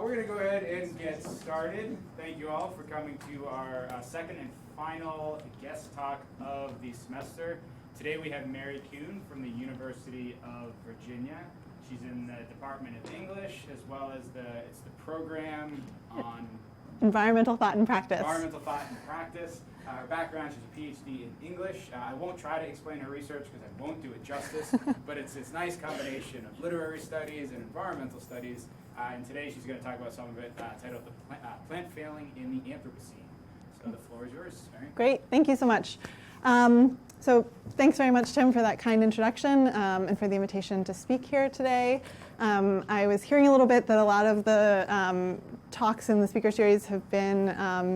We're going to go ahead and get started. Thank you all for coming to our second and final guest talk of the semester. Today we have Mary Kuhn from the University of Virginia. She's in the Department of English, as well as the program on Environmental Thought and Practice. Environmental Thought and Practice. Her background, she's a PhD in English. I won't try to explain her research because I won't do it justice, but it's this nice combination of literary studies and environmental studies. And today she's going to talk about some of it titled The Plant Failing in the Anthropocene. So the floor is yours, Mary. Great, thank you so much. So thanks very much, Tim, for that kind introduction and for the invitation to speak here today. I was hearing a little bit that a lot of the talks in the speaker series have been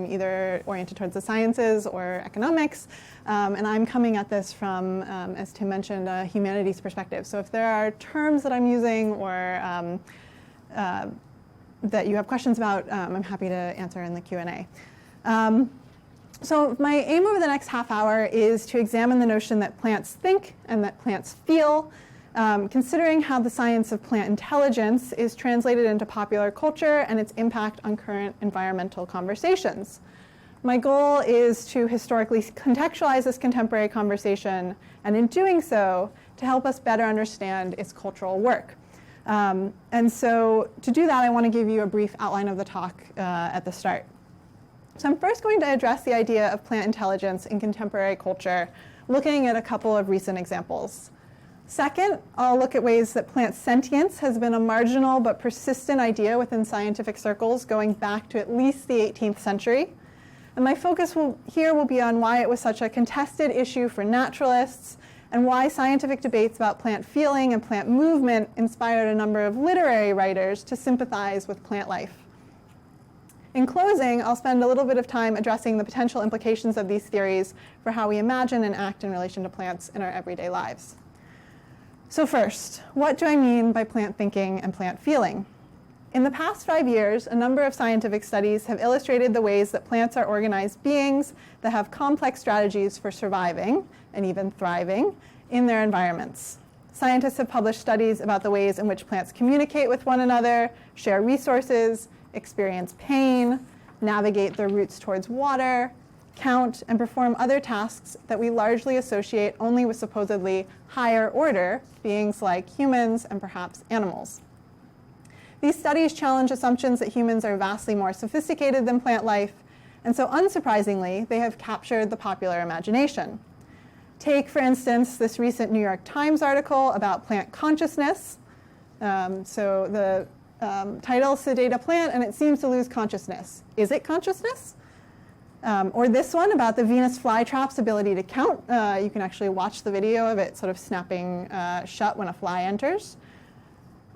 either oriented towards the sciences or economics, and I'm coming at this from, as Tim mentioned, a humanities perspective. So if there are terms that I'm using or that you have questions about, I'm happy to answer in the Q&A. So my aim over the next half hour is to examine the notion that plants think and that plants feel, considering how the science of plant intelligence is translated into popular culture and its impact on current environmental conversations. My goal is to historically contextualize this contemporary conversation, and in doing so, to help us better understand its cultural work. And so to do that, I want to give you a brief outline of the talk at the start. So I'm first going to address the idea of plant intelligence in contemporary culture, looking at a couple of recent examples. Second, I'll look at ways that plant sentience has been a marginal but persistent idea within scientific circles going back to at least the 18th century. And my focus here will be on why it was such a contested issue for naturalists and why scientific debates about plant feeling and plant movement inspired a number of literary writers to sympathize with plant life. In closing, I'll spend a little bit of time addressing the potential implications of these theories for how we imagine and act in relation to plants in our everyday lives. So first, what do I mean by plant thinking and plant feeling? In the past 5 years, a number of scientific studies have illustrated the ways that plants are organized beings that have complex strategies for surviving and even thriving in their environments. Scientists have published studies about the ways in which plants communicate with one another, share resources, experience pain, navigate their routes towards water, count, and perform other tasks that we largely associate only with supposedly higher order beings like humans and perhaps animals. These studies challenge assumptions that humans are vastly more sophisticated than plant life, and so unsurprisingly, they have captured the popular imagination. Take, for instance, this recent New York Times article about plant consciousness. So the title, sedate a plant and it seems to lose consciousness. Is it consciousness? Or this one about the Venus flytrap's ability to count. You can actually watch the video of it sort of snapping shut when a fly enters.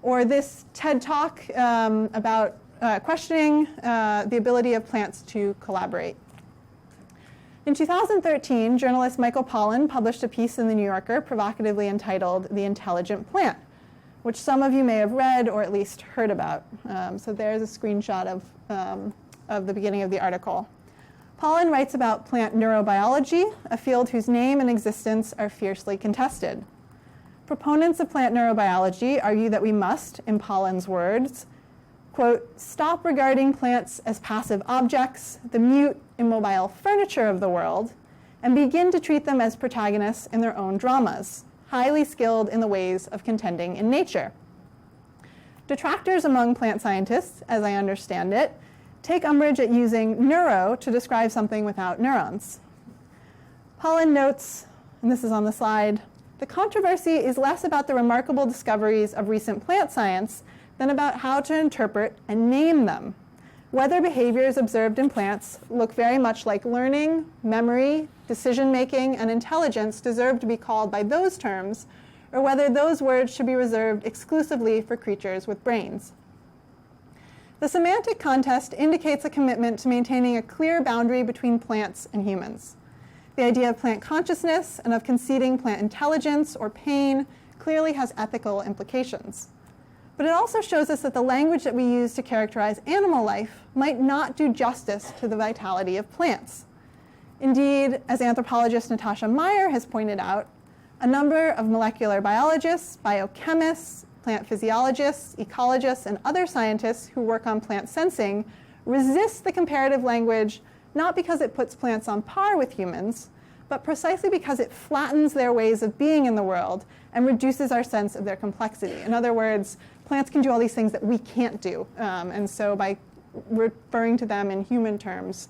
Or this TED Talk about questioning the ability of plants to collaborate. In 2013, journalist Michael Pollan published a piece in The New Yorker provocatively entitled The Intelligent Plant, which some of you may have read or at least heard about. So there's a screenshot of the beginning of the article. Pollan writes about plant neurobiology, a field whose name and existence are fiercely contested. Proponents of plant neurobiology argue that we must, in Pollan's words, quote, stop regarding plants as passive objects, the mute, immobile furniture of the world, and begin to treat them as protagonists in their own dramas, highly skilled in the ways of contending in nature. Detractors among plant scientists, as I understand it, take umbrage at using neuro to describe something without neurons. Pollan notes, and this is on the slide, the controversy is less about the remarkable discoveries of recent plant science than about how to interpret and name them. Whether behaviors observed in plants look very much like learning, memory, decision-making, and intelligence deserve to be called by those terms, or whether those words should be reserved exclusively for creatures with brains. The semantic contest indicates a commitment to maintaining a clear boundary between plants and humans. The idea of plant consciousness and of conceding plant intelligence or pain clearly has ethical implications. But it also shows us that the language that we use to characterize animal life might not do justice to the vitality of plants. Indeed, as anthropologist Natasha Meyer has pointed out, a number of molecular biologists, biochemists, plant physiologists, ecologists, and other scientists who work on plant sensing resist the comparative language, not because it puts plants on par with humans, but precisely because it flattens their ways of being in the world and reduces our sense of their complexity. In other words, plants can do all these things that we can't do. And so by referring to them in human terms,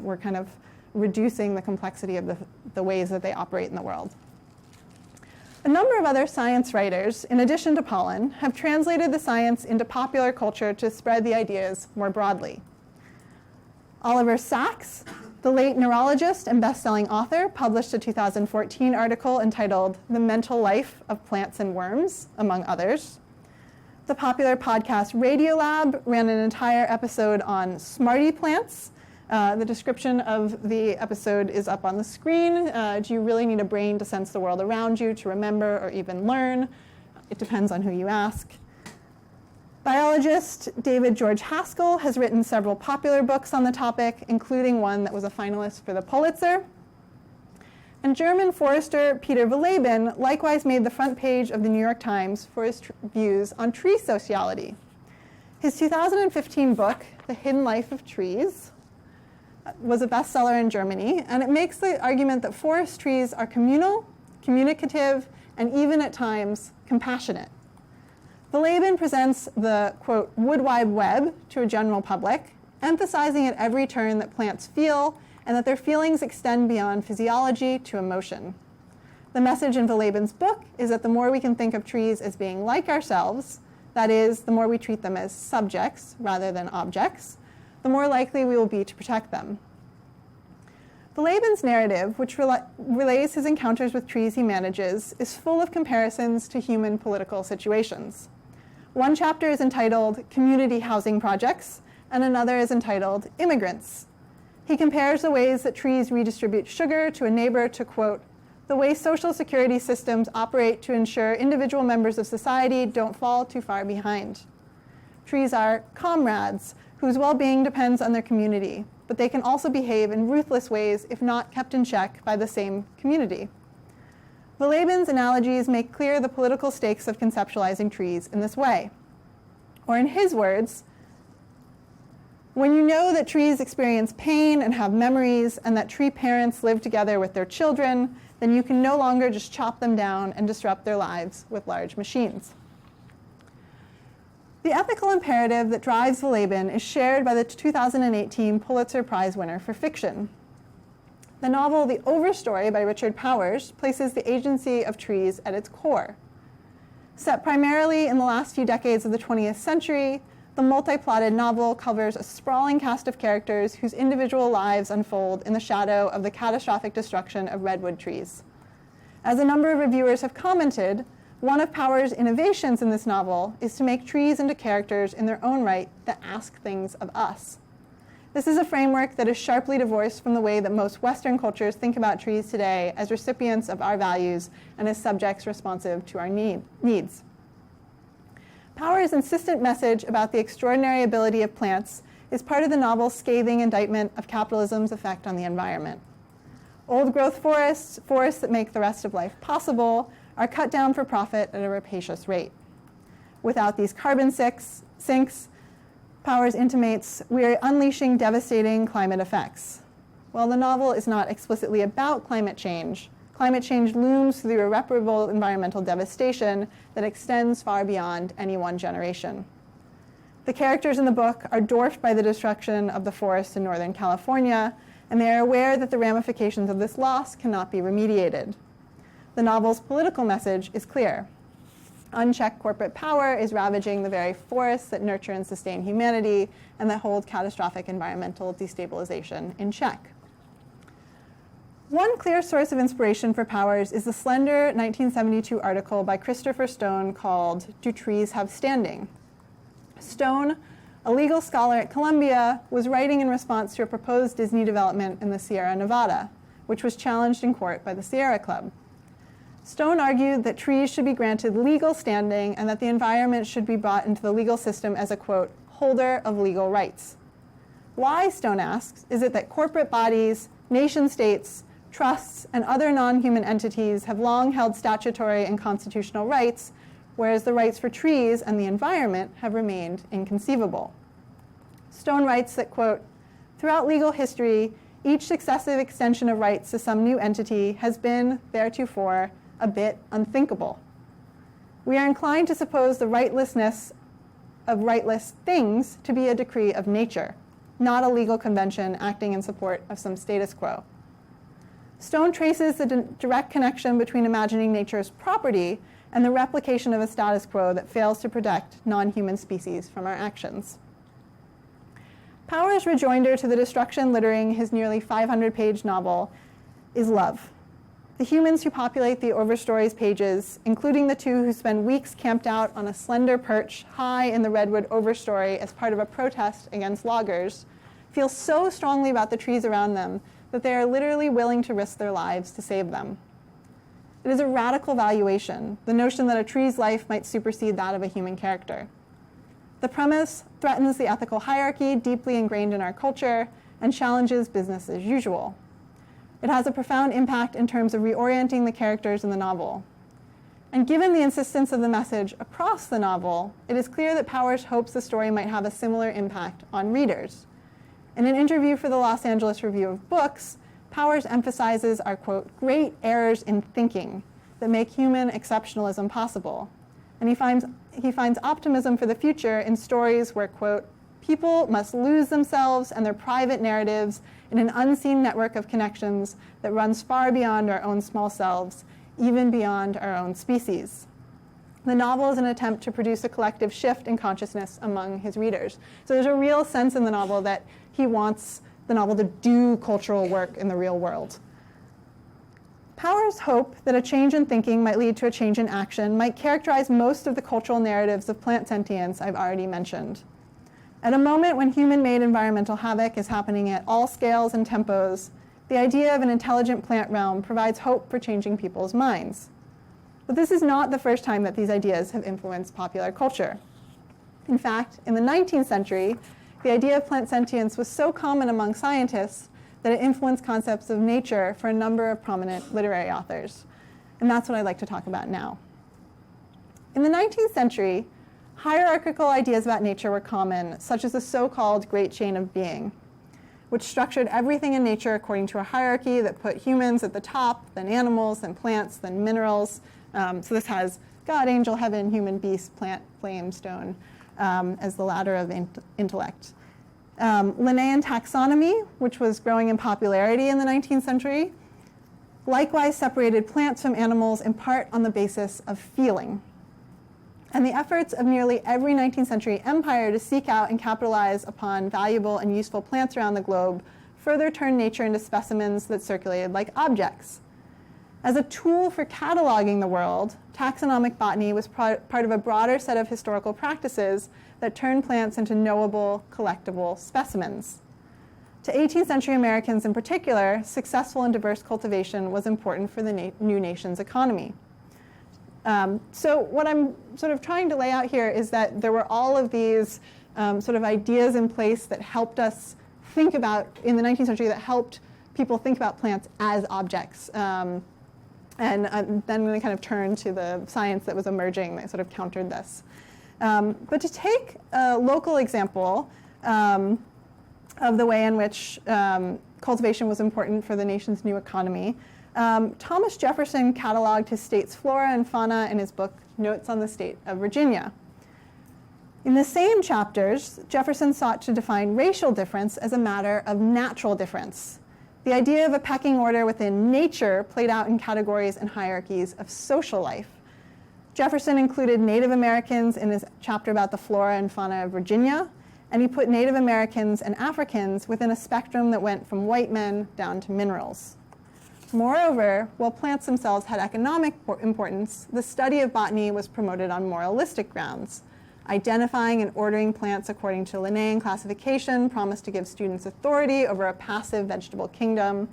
we're kind of reducing the complexity of the ways that they operate in the world. A number of other science writers, in addition to Pollan, have translated the science into popular culture to spread the ideas more broadly. Oliver Sacks, the late neurologist and best-selling author, published a 2014 article entitled "The Mental Life of Plants and Worms," among others. The popular podcast Radiolab ran an entire episode on smarty plants. The description of the episode is up on the screen. Do you really need a brain to sense the world around you, to remember or even learn? It depends on who you ask. Biologist David George Haskell has written several popular books on the topic, including one that was a finalist for the Pulitzer. And German forester Peter Verleben likewise made the front page of the New York Times for his views on tree sociality. His 2015 book, The Hidden Life of Trees, was a bestseller in Germany, and it makes the argument that forest trees are communal, communicative, and even at times compassionate. Verleben presents the, quote, wood wide web to a general public, emphasizing at every turn that plants feel and that their feelings extend beyond physiology to emotion. The message in Verleben's book is that the more we can think of trees as being like ourselves, that is, the more we treat them as subjects rather than objects, the more likely we will be to protect them. Verleben's narrative, which relays his encounters with trees he manages, is full of comparisons to human political situations. One chapter is entitled Community Housing Projects, and another is entitled Immigrants. He compares the ways that trees redistribute sugar to a neighbor to, quote, the way social security systems operate to ensure individual members of society don't fall too far behind. Trees are comrades whose well-being depends on their community, but they can also behave in ruthless ways if not kept in check by the same community. Verleben's analogies make clear the political stakes of conceptualizing trees in this way. Or in his words, when you know that trees experience pain and have memories, and that tree parents live together with their children, then you can no longer just chop them down and disrupt their lives with large machines. The ethical imperative that drives Verleben is shared by the 2018 Pulitzer Prize winner for fiction. The novel The Overstory by Richard Powers places the agency of trees at its core. Set primarily in the last few decades of the 20th century, the multi-plotted novel covers a sprawling cast of characters whose individual lives unfold in the shadow of the catastrophic destruction of redwood trees. As a number of reviewers have commented, one of Powers' innovations in this novel is to make trees into characters in their own right that ask things of us. This is a framework that is sharply divorced from the way that most Western cultures think about trees today as recipients of our values and as subjects responsive to our needs. Powers' insistent message about the extraordinary ability of plants is part of the novel's scathing indictment of capitalism's effect on the environment. Old-growth forests, forests that make the rest of life possible, are cut down for profit at a rapacious rate. Without these carbon sinks, Powers intimates we are unleashing devastating climate effects. While the novel is not explicitly about climate change looms through irreparable environmental devastation that extends far beyond any one generation. The characters in the book are dwarfed by the destruction of the forests in Northern California, and they are aware that the ramifications of this loss cannot be remediated. The novel's political message is clear. Unchecked corporate power is ravaging the very forests that nurture and sustain humanity and that hold catastrophic environmental destabilization in check. One clear source of inspiration for Powers is the slender 1972 article by Christopher Stone called Do Trees Have Standing? Stone, a legal scholar at Columbia, was writing in response to a proposed Disney development in the Sierra Nevada, which was challenged in court by the Sierra Club. Stone argued that trees should be granted legal standing and that the environment should be brought into the legal system as a, quote, holder of legal rights. Why, Stone asks, is it that corporate bodies, nation states, trusts, and other non-human entities have long held statutory and constitutional rights whereas the rights for trees and the environment have remained inconceivable. Stone writes that, quote, "Throughout legal history, each successive extension of rights to some new entity has been, theretofore, a bit unthinkable. We are inclined to suppose the rightlessness of rightless things to be a decree of nature, not a legal convention acting in support of some status quo." Stone traces the direct connection between imagining nature's property and the replication of a status quo that fails to protect non-human species from our actions. Power's rejoinder to the destruction littering his nearly 500-page novel is love. The humans who populate the Overstory's pages, including the two who spend weeks camped out on a slender perch high in the redwood Overstory as part of a protest against loggers, feel so strongly about the trees around them that they are literally willing to risk their lives to save them. It is a radical valuation, the notion that a tree's life might supersede that of a human character. The premise threatens the ethical hierarchy deeply ingrained in our culture and challenges business as usual. It has a profound impact in terms of reorienting the characters in the novel. And given the insistence of the message across the novel, it is clear that Powers hopes the story might have a similar impact on readers. In an interview for the Los Angeles Review of Books, Powers emphasizes our, quote, "great errors in thinking that make human exceptionalism possible." And he finds optimism for the future in stories where, quote, "people must lose themselves and their private narratives in an unseen network of connections that runs far beyond our own small selves, even beyond our own species." The novel is an attempt to produce a collective shift in consciousness among his readers. So there's a real sense in the novel that he wants the novel to do cultural work in the real world. Powers' hope that a change in thinking might lead to a change in action might characterize most of the cultural narratives of plant sentience I've already mentioned. At a moment when human-made environmental havoc is happening at all scales and tempos, the idea of an intelligent plant realm provides hope for changing people's minds. But this is not the first time that these ideas have influenced popular culture. In fact, in the 19th century, the idea of plant sentience was so common among scientists that it influenced concepts of nature for a number of prominent literary authors. And that's what I'd like to talk about now. In the 19th century, hierarchical ideas about nature were common, such as the so-called Great Chain of Being, which structured everything in nature according to a hierarchy that put humans at the top, then animals, then plants, then minerals. So this has God, angel, heaven, human, beast, plant, flame, stone, as the ladder of intellect. Linnaean taxonomy, which was growing in popularity in the 19th century, likewise separated plants from animals in part on the basis of feeling. And the efforts of nearly every 19th century empire to seek out and capitalize upon valuable and useful plants around the globe further turned nature into specimens that circulated like objects. As a tool for cataloging the world, taxonomic botany was part of a broader set of historical practices that turned plants into knowable, collectible specimens. To 18th century Americans in particular, successful and diverse cultivation was important for the new nation's economy. So what I'm sort of trying to lay out here is that there were all of these sort of ideas in place that helped us think about, in the 19th century, that helped people think about plants as objects. And then I'm going to kind of turn to the science that was emerging that sort of countered this. But to take a local example of the way in which cultivation was important for the nation's new economy, Thomas Jefferson cataloged his state's flora and fauna in his book, Notes on the State of Virginia. In the same chapters, Jefferson sought to define racial difference as a matter of natural difference. The idea of a pecking order within nature played out in categories and hierarchies of social life. Jefferson included Native Americans in his chapter about the flora and fauna of Virginia, and he put Native Americans and Africans within a spectrum that went from white men down to minerals. Moreover, while plants themselves had economic importance, the study of botany was promoted on moralistic grounds. Identifying and ordering plants according to Linnaean classification promised to give students authority over a passive vegetable kingdom.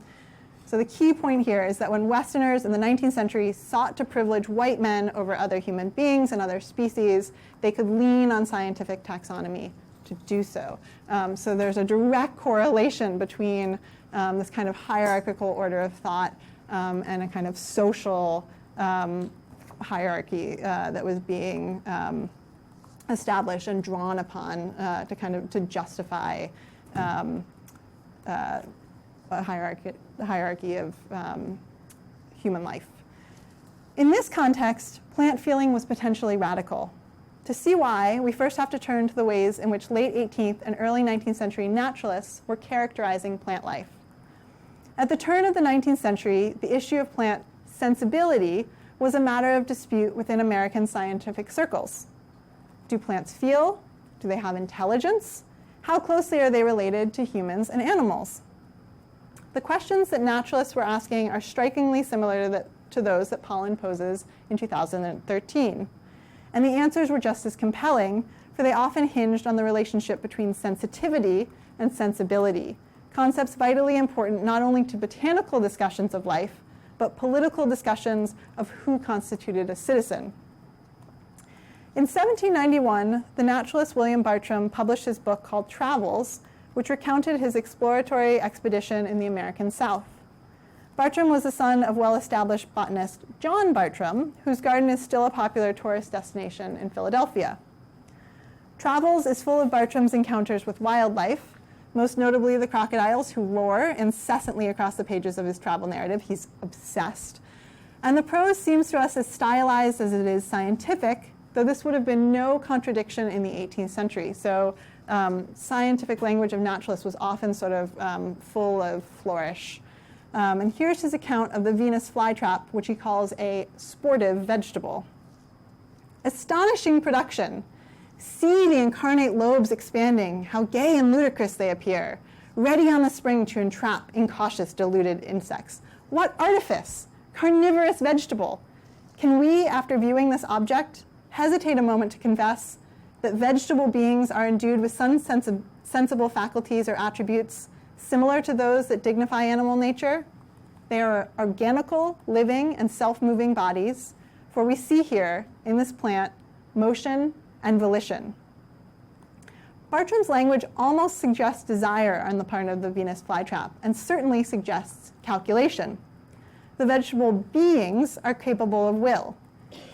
So the key point here is that when Westerners in the 19th century sought to privilege white men over other human beings and other species, they could lean on scientific taxonomy to do so. So there's a direct correlation between this kind of hierarchical order of thought and a kind of social hierarchy that was being established and drawn upon to justify the hierarchy of human life. In this context, plant feeling was potentially radical. To see why, we first have to turn to the ways in which late 18th and early 19th century naturalists were characterizing plant life. At the turn of the 19th century, the issue of plant sensibility was a matter of dispute within American scientific circles. Do plants feel? Do they have intelligence? How closely are they related to humans and animals? The questions that naturalists were asking are strikingly similar to those that Pollan poses in 2013. And the answers were just as compelling, for they often hinged on the relationship between sensitivity and sensibility, concepts vitally important not only to botanical discussions of life, but political discussions of who constituted a citizen. In 1791, the naturalist William Bartram published his book called Travels, which recounted his exploratory expedition in the American South. Bartram was the son of well-established botanist John Bartram, whose garden is still a popular tourist destination in Philadelphia. Travels is full of Bartram's encounters with wildlife, most notably the crocodiles who roar incessantly across the pages of his travel narrative. He's obsessed. And the prose seems to us as stylized as it is scientific, though this would have been no contradiction in the 18th century. So scientific language of naturalists was often sort of full of flourish. And here's his account of the Venus flytrap, which he calls a sportive vegetable. Astonishing production. See the incarnate lobes expanding, how gay and ludicrous they appear, ready on the spring to entrap incautious deluded insects. What artifice! Carnivorous vegetable! Can we, after viewing this object, hesitate a moment to confess that vegetable beings are endued with some sensible faculties or attributes similar to those that dignify animal nature? They are organical, living, and self-moving bodies, for we see here, in this plant, motion and volition. Bartram's language almost suggests desire on the part of the Venus flytrap, and certainly suggests calculation. The vegetable beings are capable of will.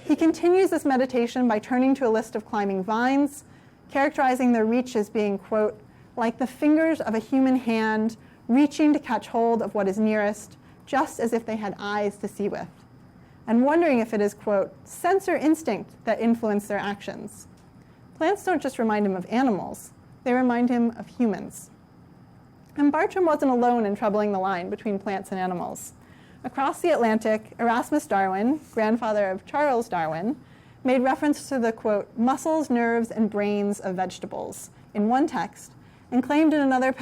He continues this meditation by turning to a list of climbing vines, characterizing their reach as being, quote, like the fingers of a human hand reaching to catch hold of what is nearest, just as if they had eyes to see with, and wondering if it is, quote, sense or instinct that influence their actions. Plants don't just remind him of animals, they remind him of humans. And Bartram wasn't alone in troubling the line between plants and animals. Across the Atlantic, Erasmus Darwin, grandfather of Charles Darwin, made reference to the, quote, muscles, nerves, and brains of vegetables in one text, and claimed in another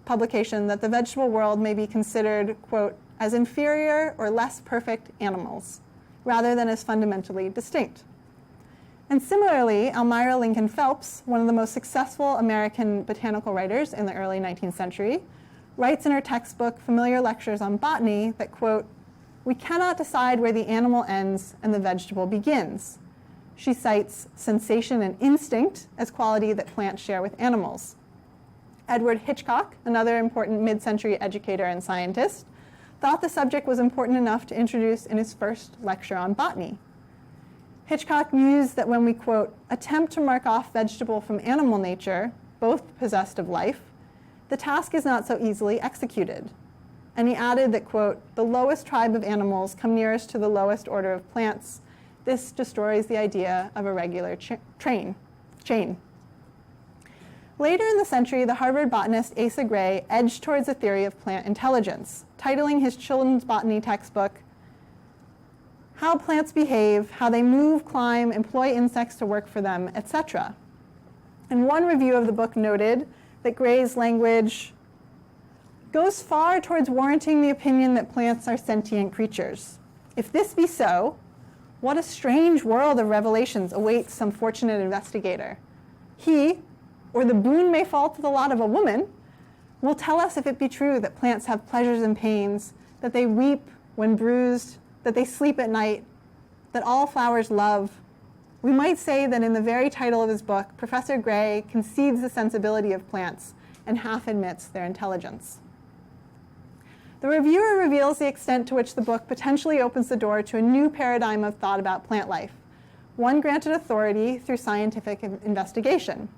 publication that the vegetable world may be considered, quote, as inferior or less perfect animals, rather than as fundamentally distinct. And similarly, Elmira Lincoln Phelps, one of the most successful American botanical writers in the early 19th century, writes in her textbook, Familiar Lectures on Botany, that, quote, we cannot decide where the animal ends and the vegetable begins. She cites sensation and instinct as quality that plants share with animals. Edward Hitchcock, another important mid-century educator and scientist, thought the subject was important enough to introduce in his first lecture on botany. Hitchcock mused that when we, quote, attempt to mark off vegetable from animal nature, both possessed of life, the task is not so easily executed. And he added that, quote, the lowest tribe of animals come nearest to the lowest order of plants. This destroys the idea of a regular chain. Later in the century, the Harvard botanist Asa Gray edged towards a theory of plant intelligence, titling his children's botany textbook, How Plants Behave, How They Move, Climb, Employ Insects to Work for Them, etc. And one review of the book noted that Gray's language goes far towards warranting the opinion that plants are sentient creatures. If this be so, what a strange world of revelations awaits some fortunate investigator. He, or the boon may fall to the lot of a woman, will tell us if it be true that plants have pleasures and pains, that they weep when bruised, that they sleep at night, that all flowers love. We might say that in the very title of his book, Professor Gray concedes the sensibility of plants and half admits their intelligence. The reviewer reveals the extent to which the book potentially opens the door to a new paradigm of thought about plant life, one granted authority through scientific investigation.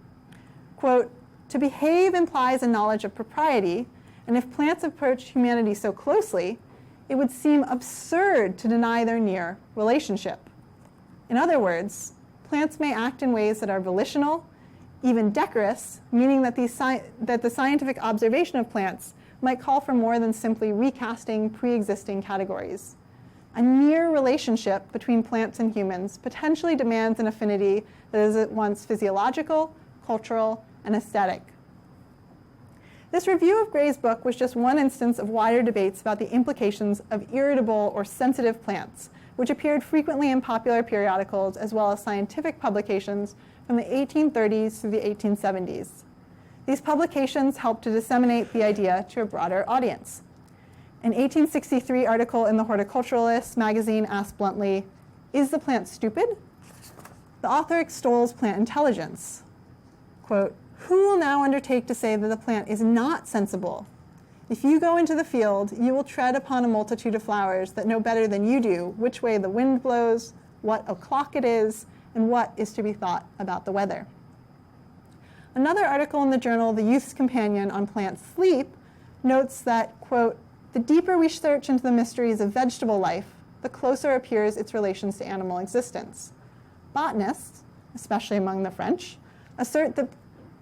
Quote, "To behave implies a knowledge of propriety, and if plants approach humanity so closely, it would seem absurd to deny their near relationship. In other words, plants may act in ways that are volitional, even decorous, meaning that the scientific observation of plants might call for more than simply recasting pre-existing categories. A near relationship between plants and humans potentially demands an affinity that is at once physiological, cultural, and aesthetic." This review of Gray's book was just one instance of wider debates about the implications of irritable or sensitive plants, which appeared frequently in popular periodicals as well as scientific publications from the 1830s through the 1870s. These publications helped to disseminate the idea to a broader audience. An 1863 article in the Horticulturalist magazine asked bluntly, "Is the plant stupid?" The author extols plant intelligence. Quote, "Who will now undertake to say that the plant is not sensible? If you go into the field, you will tread upon a multitude of flowers that know better than you do which way the wind blows, what o'clock it is, and what is to be thought about the weather." Another article in the journal The Youth's Companion on Plant Sleep notes that, quote, "The deeper we search into the mysteries of vegetable life, the closer appears its relations to animal existence. Botanists, especially among the French, assert that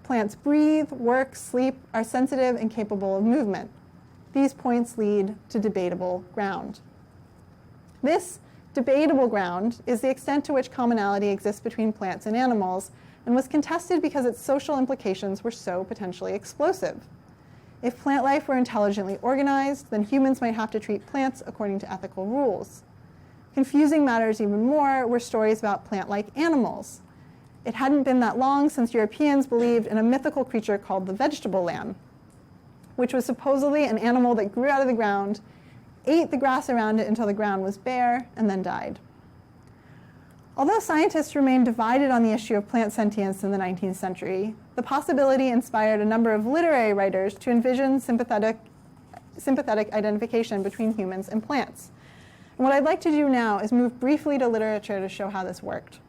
plants breathe, work, sleep, are sensitive and capable of movement. These points lead to debatable ground." This debatable ground is the extent to which commonality exists between plants and animals, and was contested because its social implications were so potentially explosive. If plant life were intelligently organized, then humans might have to treat plants according to ethical rules. Confusing matters even more were stories about plant-like animals. It hadn't been that long since Europeans believed in a mythical creature called the vegetable lamb, which was supposedly an animal that grew out of the ground, ate the grass around it until the ground was bare, and then died. Although scientists remained divided on the issue of plant sentience in the 19th century, the possibility inspired a number of literary writers to envision sympathetic identification between humans and plants. And what I'd like to do now is move briefly to literature to show how this worked.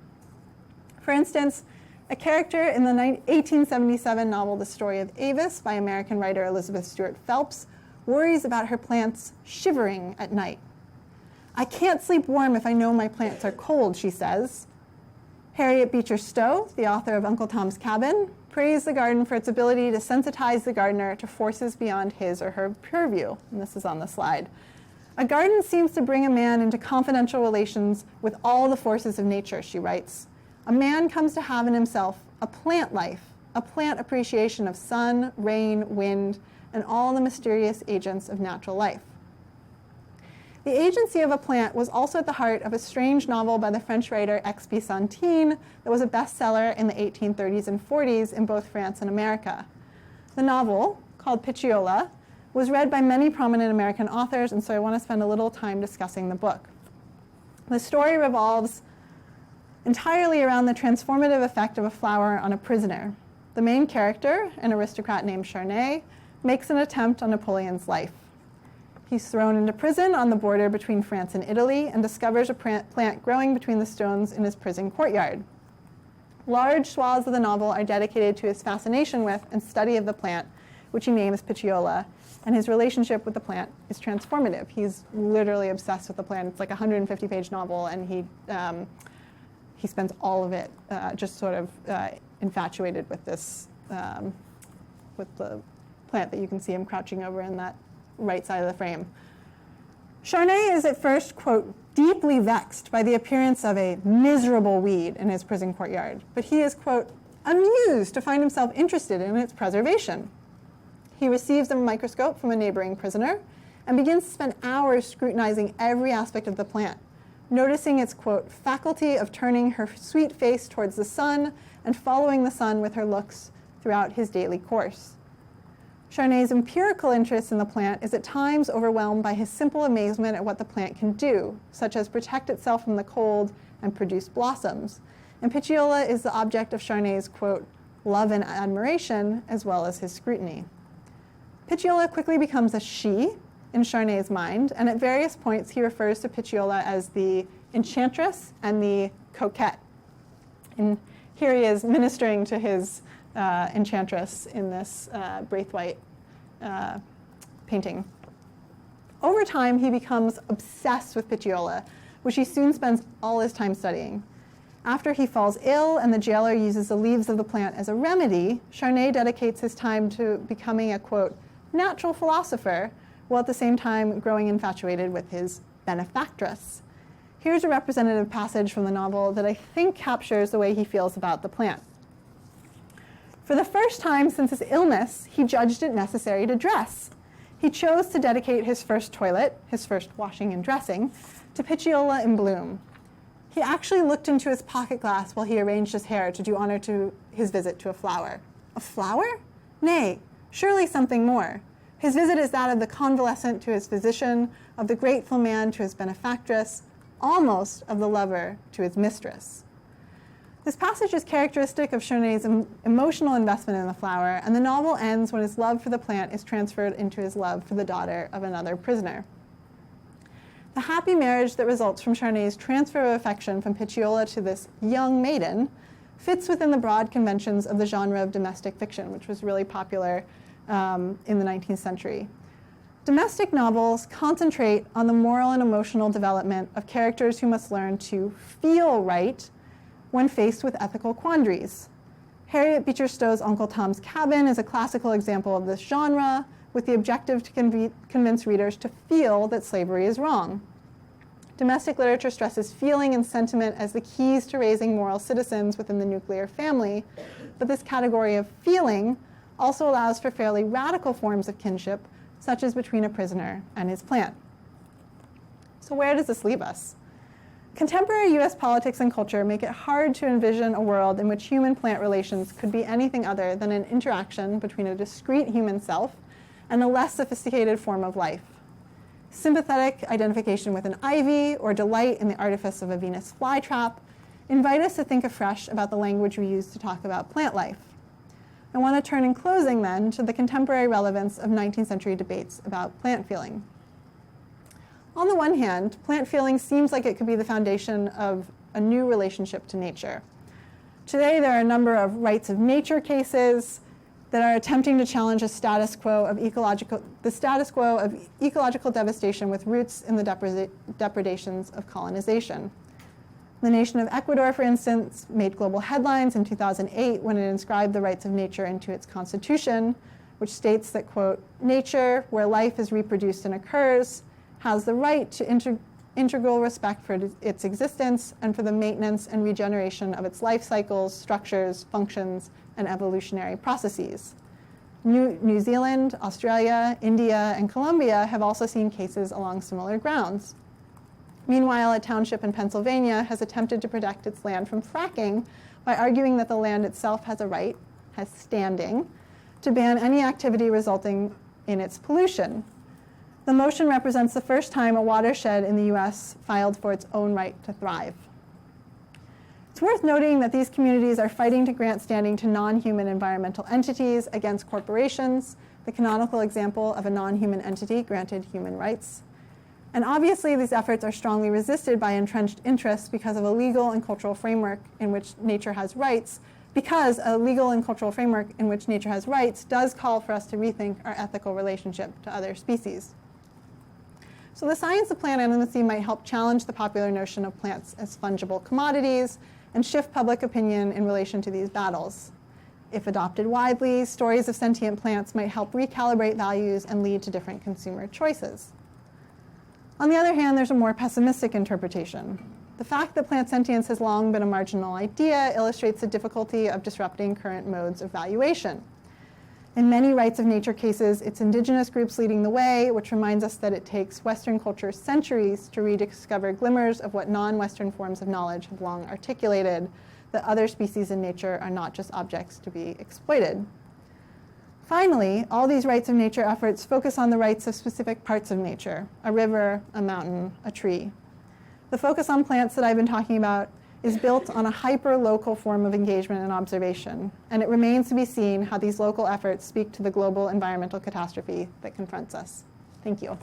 For instance, a character in the 1877 novel The Story of Avis by American writer Elizabeth Stuart Phelps worries about her plants shivering at night. "I can't sleep warm if I know my plants are cold," she says. Harriet Beecher Stowe, the author of Uncle Tom's Cabin, praised the garden for its ability to sensitize the gardener to forces beyond his or her purview. And this is on the slide. "A garden seems to bring a man into confidential relations with all the forces of nature," she writes. "A man comes to have in himself a plant life, a plant appreciation of sun, rain, wind, and all the mysterious agents of natural life." The agency of a plant was also at the heart of a strange novel by the French writer X.P. Santine that was a bestseller in the 1830s and 40s in both France and America. The novel, called Pidgey Ola, was read by many prominent American authors, and so I want to spend a little time discussing the book. The story revolves entirely around the transformative effect of a flower on a prisoner. The main character, an aristocrat named Charnay, makes an attempt on Napoleon's life. He's thrown into prison on the border between France and Italy and discovers a plant growing between the stones in his prison courtyard. Large swaths of the novel are dedicated to his fascination with and study of the plant, which he names Pidgey Ola, and his relationship with the plant is transformative. He's literally obsessed with the plant. It's like a 150-page novel, and he spends all of it just sort of infatuated with this, with the plant that you can see him crouching over in that right side of the frame. Charnay is at first, quote, "deeply vexed by the appearance of a miserable weed in his prison courtyard, but he is, quote, amused to find himself interested in its preservation. He receives a microscope from a neighboring prisoner and begins to spend hours scrutinizing every aspect of the plant, noticing its, quote, faculty of turning her sweet face towards the sun and following the sun with her looks throughout his daily course. Charnay's empirical interest in the plant is at times overwhelmed by his simple amazement at what the plant can do, such as protect itself from the cold and produce blossoms. And Pidgey Ola is the object of Charnay's, quote, love and admiration, as well as his scrutiny. Pidgey Ola quickly becomes a she, in Charnay's mind, and at various points he refers to Pidgey Ola as the enchantress and the coquette. And here he is ministering to his enchantress in this Braithwaite painting. Over time, he becomes obsessed with Pidgey Ola, which he soon spends all his time studying. After he falls ill and the jailer uses the leaves of the plant as a remedy, Charnay dedicates his time to becoming a, quote, natural philosopher, while at the same time growing infatuated with his benefactress. Here's a representative passage from the novel that I think captures the way he feels about the plant. For the first time since his illness, he judged it necessary to dress. He chose to dedicate his first toilet, his first washing and dressing, to Pidgey Ola in bloom. He actually looked into his pocket glass while he arranged his hair to do honor to his visit to a flower. A flower? Nay, surely something more. His visit is that of the convalescent to his physician, of the grateful man to his benefactress, almost of the lover to his mistress. This passage is characteristic of Charnay's emotional investment in the flower, and the novel ends when his love for the plant is transferred into his love for the daughter of another prisoner. The happy marriage that results from Charnay's transfer of affection from Pidgey Ola to this young maiden fits within the broad conventions of the genre of domestic fiction, which was really popular in the 19th century. Domestic novels concentrate on the moral and emotional development of characters who must learn to feel right when faced with ethical quandaries. Harriet Beecher Stowe's Uncle Tom's Cabin is a classical example of this genre, with the objective to convince readers to feel that slavery is wrong. Domestic literature stresses feeling and sentiment as the keys to raising moral citizens within the nuclear family, but this category of feeling also allows for fairly radical forms of kinship, such as between a prisoner and his plant. So where does this leave us? Contemporary US politics and culture make it hard to envision a world in which human-plant relations could be anything other than an interaction between a discrete human self and a less sophisticated form of life. Sympathetic identification with an ivy or delight in the artifice of a Venus flytrap invite us to think afresh about the language we use to talk about plant life. I want to turn in closing then to the contemporary relevance of 19th century debates about plant feeling. On the one hand, plant feeling seems like it could be the foundation of a new relationship to nature. Today there are a number of rights of nature cases that are attempting to challenge the status quo of ecological devastation with roots in the depredations of colonization. The nation of Ecuador, for instance, made global headlines in 2008 when it inscribed the rights of nature into its constitution, which states that, quote, nature, where life is reproduced and occurs, has the right to integral respect for its existence and for the maintenance and regeneration of its life cycles, structures, functions, and evolutionary processes. New Zealand, Australia, India, and Colombia have also seen cases along similar grounds. Meanwhile, a township in Pennsylvania has attempted to protect its land from fracking by arguing that the land itself has a right, has standing, to ban any activity resulting in its pollution. The motion represents the first time a watershed in the US filed for its own right to thrive. It's worth noting that these communities are fighting to grant standing to non-human environmental entities against corporations, the canonical example of a non-human entity granted human rights. And obviously, these efforts are strongly resisted by entrenched interests because of a legal and cultural framework in which nature has rights, because a legal and cultural framework in which nature has rights does call for us to rethink our ethical relationship to other species. So the science of plant animacy might help challenge the popular notion of plants as fungible commodities and shift public opinion in relation to these battles. If adopted widely, stories of sentient plants might help recalibrate values and lead to different consumer choices. On the other hand, there's a more pessimistic interpretation. The fact that plant sentience has long been a marginal idea illustrates the difficulty of disrupting current modes of valuation. In many rights of nature cases, it's indigenous groups leading the way, which reminds us that it takes Western culture centuries to rediscover glimmers of what non-Western forms of knowledge have long articulated, that other species in nature are not just objects to be exploited. Finally, all these rights of nature efforts focus on the rights of specific parts of nature, a river, a mountain, a tree. The focus on plants that I've been talking about is built on a hyper-local form of engagement and observation, and it remains to be seen how these local efforts speak to the global environmental catastrophe that confronts us. Thank you.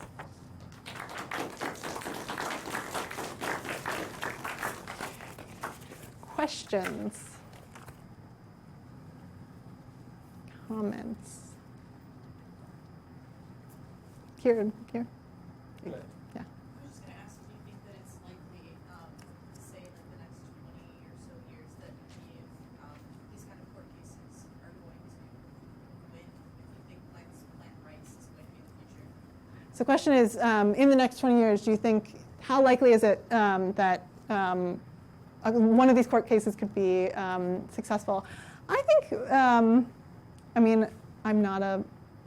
Questions? Comments? Here. Good. Yeah. I was just going to ask, do you think that it's likely, say, in the next 20 or so years, that these kind of court cases are going to win? If you think plant rights is going to be in the future? So the question is, in the next 20 years, do you think, how likely is it that one of these court cases could be successful? I think, I mean, I'm not a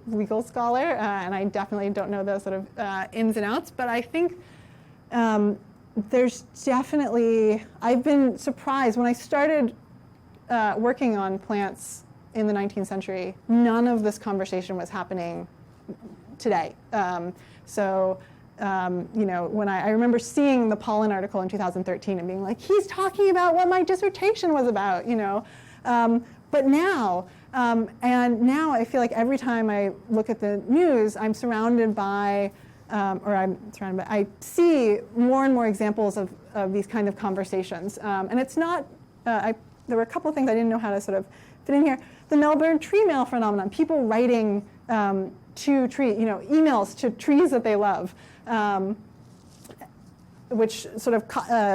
legal scholar, and I definitely don't know the sort of ins and outs, but I think there's definitely, I've been surprised when I started working on plants in the 19th century, none of this conversation was happening today. You know, when I remember seeing the Pollan article in 2013 and being like, he's talking about what my dissertation was about, you know. But now, and now I feel like every time I look at the news, I'm surrounded by, I see more and more examples of these kind of conversations. And it's not, there were a couple of things I didn't know how to sort of fit in here. The Melbourne tree mail phenomenon, people writing to tree, you know, emails to trees that they love, which sort of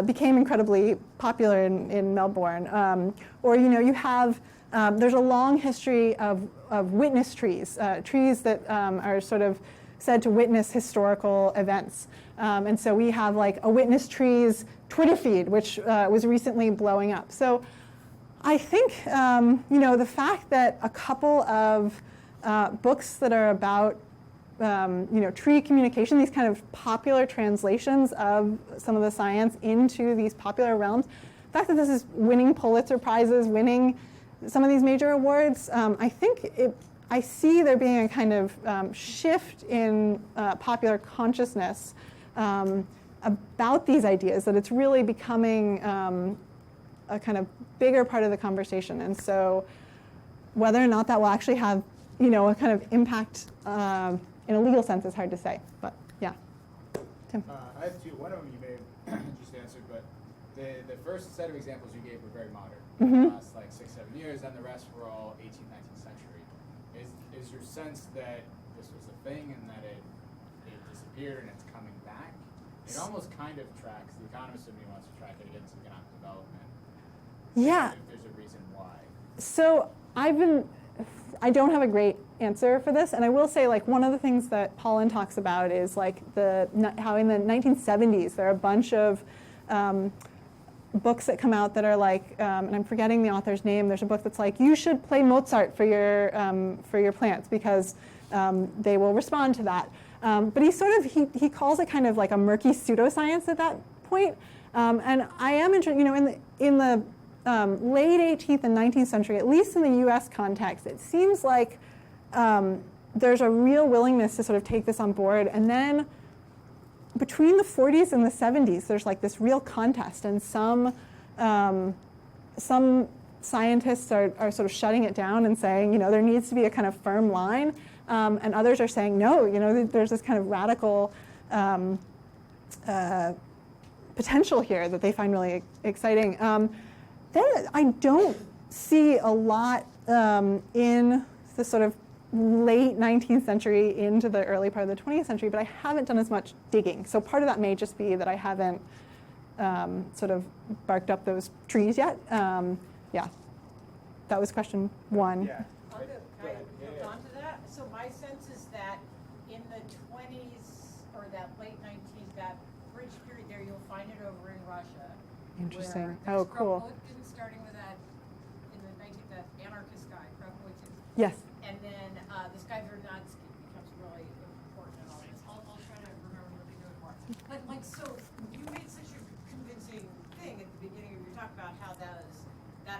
became incredibly popular in Melbourne. Or, you know, you have, there's a long history of witness trees, trees that are sort of said to witness historical events. And so we have like a witness trees Twitter feed, which was recently blowing up. So I think, you know, the fact that a couple of books that are about, you know, tree communication, these kind of popular translations of some of the science into these popular realms, the fact that this is winning Pulitzer Prizes, winning some of these major awards, I think I see there being a kind of shift in popular consciousness about these ideas, that it's really becoming a kind of bigger part of the conversation. And so whether or not that will actually have, you know, a kind of impact in a legal sense is hard to say, but yeah. Tim? I have two. One of them you may have just answered, but the first set of examples you gave were very modern. Mm-hmm. The last like 6-7 years, and the rest were all 18th, 19th century. Is your sense that this was a thing and that it disappeared and it's coming back? It almost kind of tracks, the economist in me wants to track it against economic development. Yeah. If there's a reason why. So I don't have a great answer for this, and I will say, like, one of the things that Pollan talks about is like how in the 1970s there are a bunch of books that come out that are like, and I'm forgetting the author's name. There's a book that's like, you should play Mozart for your plants because they will respond to that. But he calls it kind of like a murky pseudoscience at that point. And I am interested, you know, in the late 18th and 19th century, at least in the U.S. context, it seems like there's a real willingness to sort of take this on board. And then between the 40s and the 70s, there's like this real contest, and some scientists are sort of shutting it down and saying, you know, there needs to be a kind of firm line, and others are saying, no, you know, there's this kind of radical potential here that they find really exciting. Then I don't see a lot in the sort of late 19th century into the early part of the 20th century, but I haven't done as much digging. So part of that may just be that I haven't sort of barked up those trees yet. Yeah, that was question one. Yeah. I'll go, can I hold on to that? So my sense is that in the 20s or that late 19s, that bridge period there, you'll find it over in Russia. Interesting. Where Oh, cool. Kropotkin, starting with that in the 19th, that anarchist guy, Kropotkin. Yes. And then this guy Vernadsky becomes really important in all this. I'll try to remember what they do it for. But like, so you made such a convincing thing at the beginning of your talk about how that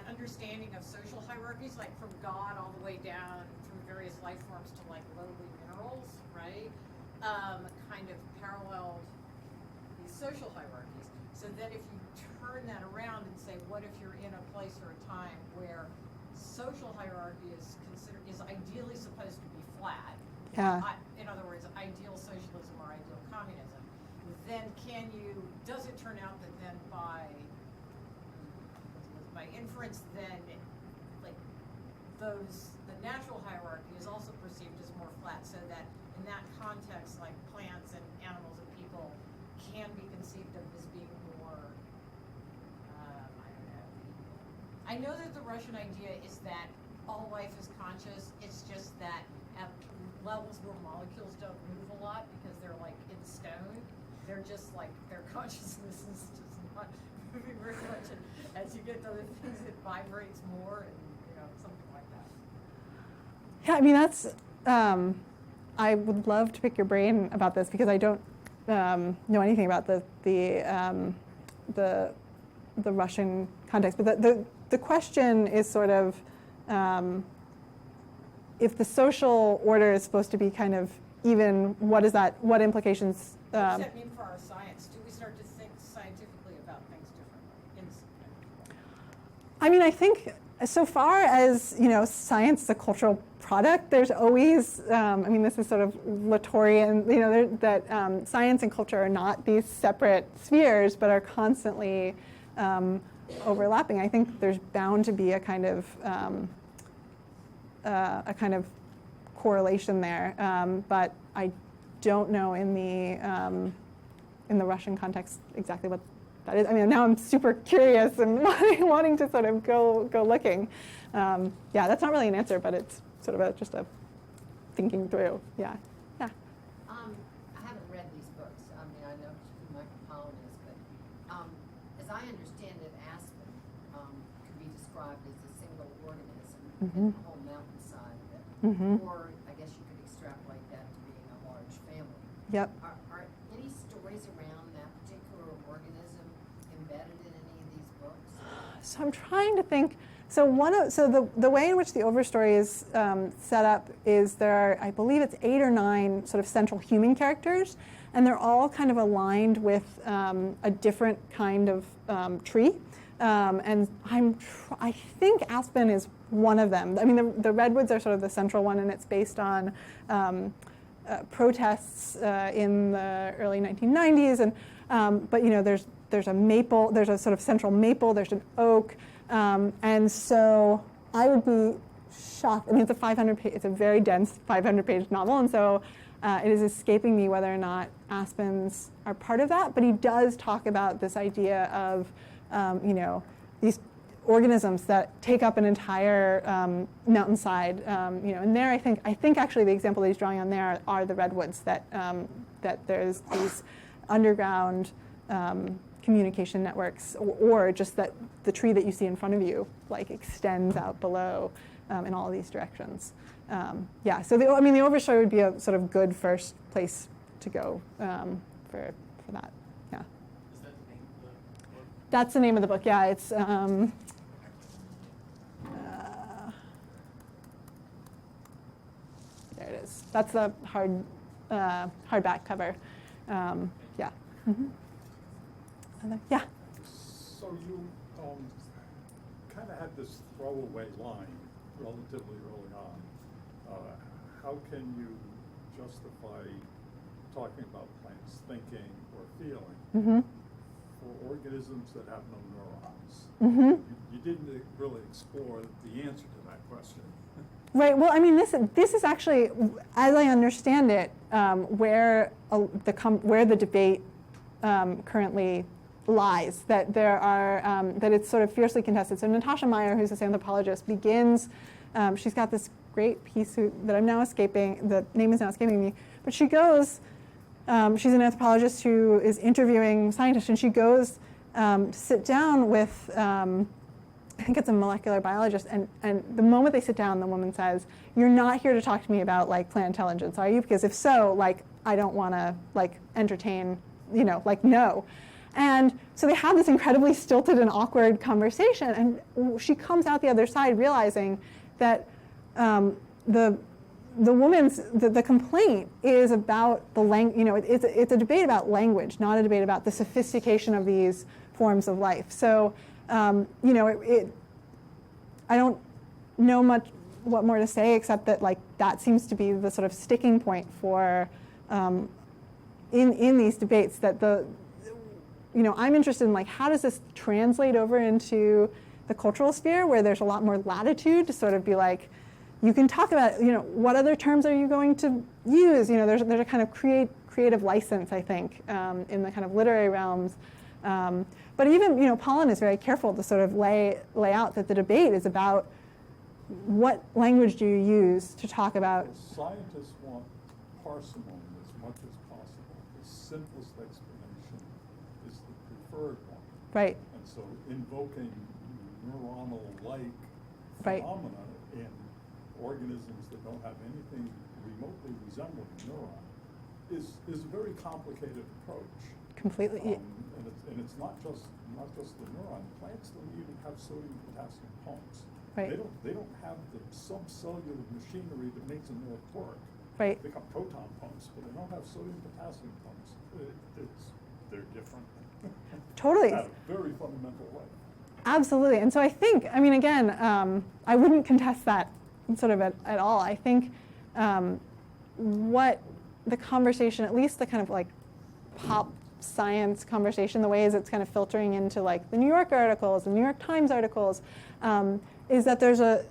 understanding of social hierarchies, like from God all the way down through various life forms to like lowly minerals, right? Kind of paralleled these social hierarchies. So then if you turn that around and say, what if you're in a place or a time where social hierarchy is ideally supposed to be flat? Yeah. In other words, ideal social then does it turn out that then by inference then, like, the natural hierarchy is also perceived as more flat, so that in that context, like plants and animals and people can be conceived of as being more, I don't know. I know that the Russian idea is that all life is conscious, it's just that at levels where molecules don't move a lot because they're like in stone, they're just like, their consciousness is just not moving very much, and as you get to other things, it vibrates more, and something like that. Yeah, I mean, that's, I would love to pick your brain about this because I don't know anything about the Russian context. But the question is sort of, if the social order is supposed to be kind of even, what implications? What does that mean for our science? Do we start to think scientifically about things differently? I mean, I think so far as, science is a cultural product, there's always, this is sort of Latourian, that science and culture are not these separate spheres, but are constantly overlapping. I think there's bound to be a kind of correlation there, but I don't know in the Russian context exactly what that is. I mean, now I'm super curious and wanting to sort of go looking. Yeah, that's not really an answer, but it's sort of just a thinking through. Yeah. I haven't read these books. I mean, I know who Michael Pollan is, but as I understand it, aspen could be described as a single organism in the whole mountainside of it. Or I guess you could extrapolate that to being a large family. Yep. Are any stories around that particular organism embedded in any of these books? So I'm trying to think. So the way in which the Overstory is set up is there are, I believe it's 8 or 9 sort of central human characters, and they're all kind of aligned with a different kind of tree. And I think aspen is one of them. I mean, the redwoods are sort of the central one, and it's based on protests in the early 1990s. And but there's a maple, there's a sort of central maple, there's an oak. And so I would be shocked. I mean, it's a very dense 500-page novel, and so it is escaping me whether or not aspens are part of that. But he does talk about this idea of, these organisms that take up an entire mountainside. And there, I think actually the example that he's drawing on there are the redwoods. That there's these underground communication networks, or just that the tree that you see in front of you like extends out below in all of these directions. Yeah, so the Overstory would be a sort of good first place to go for that. Yeah. Is that the name of the book? That's the name of the book. Yeah, it's there it is. That's the hardback cover. Yeah. Yeah. So you kind of had this throwaway line relatively early on. How can you justify talking about plants thinking or feeling for organisms that have no neurons? You didn't really explore the answer to that question. Right. Well, I mean, this is actually, as I understand it, where the debate currently lies. That there are that it's sort of fiercely contested. So Natasha Meyer, who's this anthropologist, begins. She's got this great piece that I'm now escaping. The name is now escaping me. But she goes. She's an anthropologist who is interviewing scientists, and she goes to sit down with. I think it's a molecular biologist, and the moment they sit down, the woman says, "You're not here to talk to me about like plant intelligence, are you? Because if so, like I don't want to like entertain, no." And so they have this incredibly stilted and awkward conversation, and she comes out the other side realizing that the woman's the complaint is about the it's a debate about language, not a debate about the sophistication of these forms of life. So. I don't know what more to say except that that seems to be the sort of sticking point for in these debates that I'm interested in, like, how does this translate over into the cultural sphere, where there's a lot more latitude to sort of be like, you can talk about, what other terms are you going to use? There's a kind of creative license, I think, in the kind of literary realms. But even, Pollan is very careful to sort of lay out that the debate is about what language do you use to talk about. Scientists want parsimony as much as possible. The simplest explanation is the preferred one. Right. And so invoking neuronal-like Right. phenomena in organisms that don't have anything remotely resembling a neuron is a very complicated approach. Completely. And it's not just the neuron. Plants don't even have sodium potassium pumps. Right. They don't have the subcellular machinery that makes a nerve work. Right. They got proton pumps, but they don't have sodium potassium pumps. They're different. Totally. In a very fundamental way. Absolutely. And so I think, again, I wouldn't contest that sort of at all. I think what the conversation, at least the kind of like pop science conversation, the ways it's kind of filtering into like the New Yorker articles, the New York Times articles, is that there's a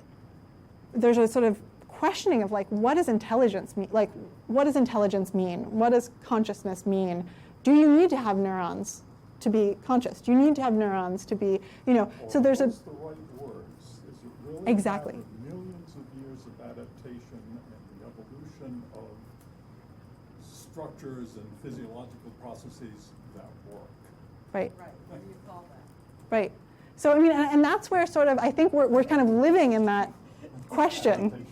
sort of questioning of like, what does intelligence mean? Like, what does intelligence mean? What does consciousness mean? Do you need to have neurons to be conscious? Do you need to have neurons to be, so there's a... What's the right words? Is it really Exactly. a matter of millions of years of adaptation and the evolution of structures and physiological processes that work? Right. Right, what do you call that? Right. So and that's where sort of I think we're kind of living in that question.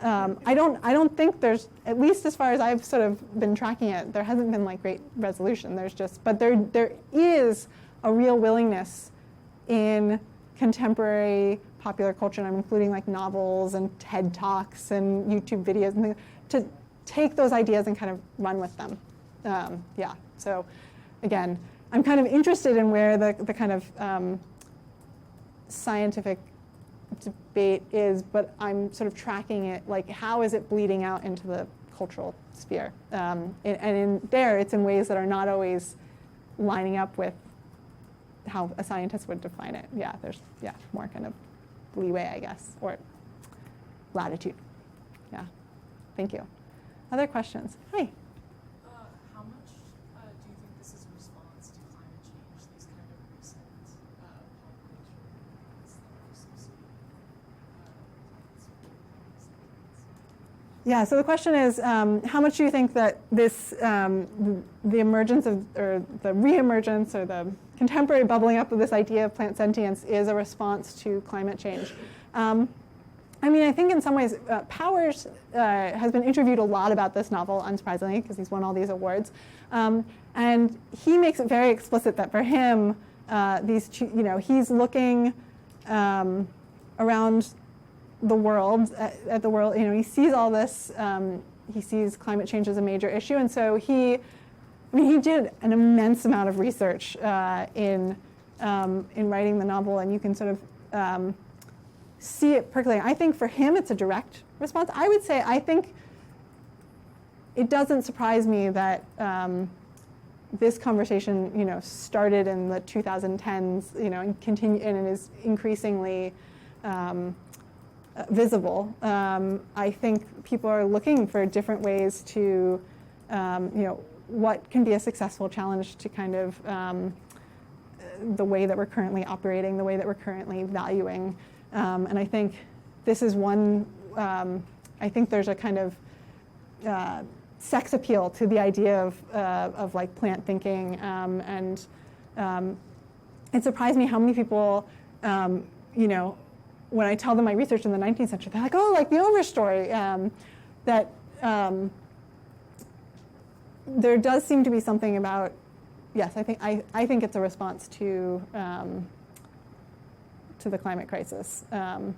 I don't think there's, at least as far as I've sort of been tracking it, there hasn't been like great resolution. But there is a real willingness in contemporary popular culture, and I'm including like novels and TED Talks and YouTube videos and things, to take those ideas and kind of run with them. So again, I'm kind of interested in where the kind of scientific debate is, but I'm sort of tracking it, like how is it bleeding out into the cultural sphere? And in there, it's in ways that are not always lining up with how a scientist would define it. There's more kind of leeway, I guess, or latitude. Thank you. Other questions? Hi. How much do you think this is a response to climate change, these kind of recent population events that are associated with So the question is, how much do you think that this, the emergence of, or the reemergence, or the contemporary bubbling up of this idea of plant sentience is a response to climate change? I think in some ways, Powers has been interviewed a lot about this novel, unsurprisingly, because he's won all these awards. And he makes it very explicit that for him, he's looking around the world, at the world, he sees all this, he sees climate change as a major issue, and so he did an immense amount of research in writing the novel, and you can sort of see it percolating. I think for him it's a direct response. I would say I think it doesn't surprise me that this conversation, started in the 2010s, and continue, and it is increasingly visible. I think people are looking for different ways to, what can be a successful challenge to kind of the way that we're currently operating, the way that we're currently valuing. And I think this is one, I think there's a kind of sex appeal to the idea of like plant thinking. And it surprised me how many people, when I tell them my research in the 19th century, they're like, oh, like the Overstory, that there does seem to be something about, yes, I think it's a response to the climate crisis, and